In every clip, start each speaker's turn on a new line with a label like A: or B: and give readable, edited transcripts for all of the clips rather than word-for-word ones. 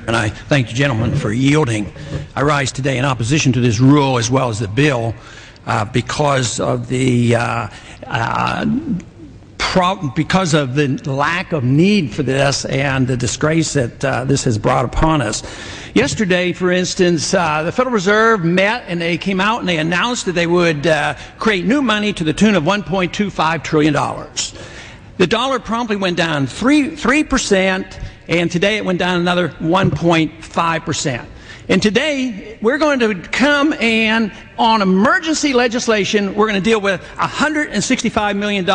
A: And I thank the gentleman for yielding. I rise today in opposition to this rule as well as the bill because of the lack of need for this and the disgrace that this has brought upon us. Yesterday, for instance, the Federal Reserve met and they came out and they announced that they would create new money to the tune of $1.25 trillion. The dollar promptly went down 3%, and today it went down another 1.5%. And today, we're going to come and, on emergency legislation, we're going to deal with $165 million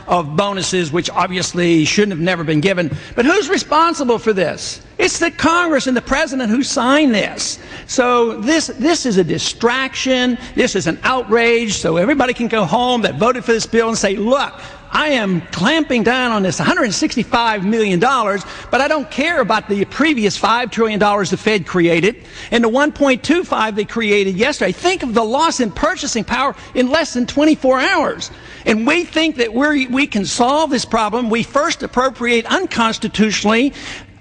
A: of bonuses, which obviously shouldn't have never been given. But who's responsible for this? It's the Congress and the President who signed this. So this is a distraction. This is an outrage. So everybody can go home that voted for this bill and say, look, I am clamping down on this $165 million, but I don't care about the previous $5 trillion the Fed created and the $1.25 they created yesterday. Think of the loss in purchasing power in less than 24 hours. And we think that we can solve this problem. We first appropriate unconstitutionally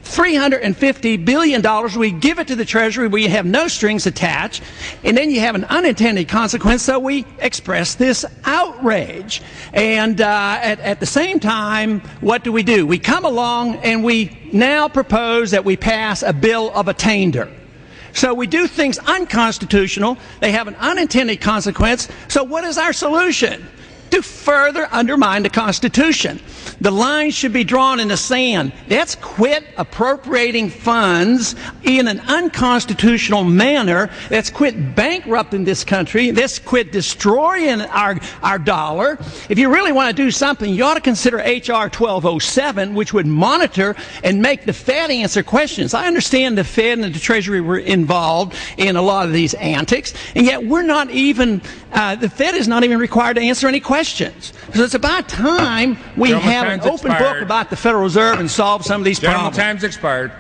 A: $350 billion. We give it to the Treasury. We have no strings attached. And then you have an unintended consequence, so we express this outrage. And at the same time, what do? We come along and we now propose that we pass a bill of attainder. So we do things unconstitutional. They have an unintended consequence. So what is our solution? To further undermine the Constitution. The line should be drawn in the sand. Let's quit appropriating funds in an unconstitutional manner. Let's quit bankrupting this country. Let's quit destroying our dollar. If you really want to do something, you ought to consider H.R. 1207, which would monitor and make the Fed answer questions. I understand the Fed and the Treasury were involved in a lot of these antics, and yet we're not even, the Fed is not even required to answer any questions. So it's about time we have an open book about the Federal Reserve and solve some of these problems.
B: Time's expired.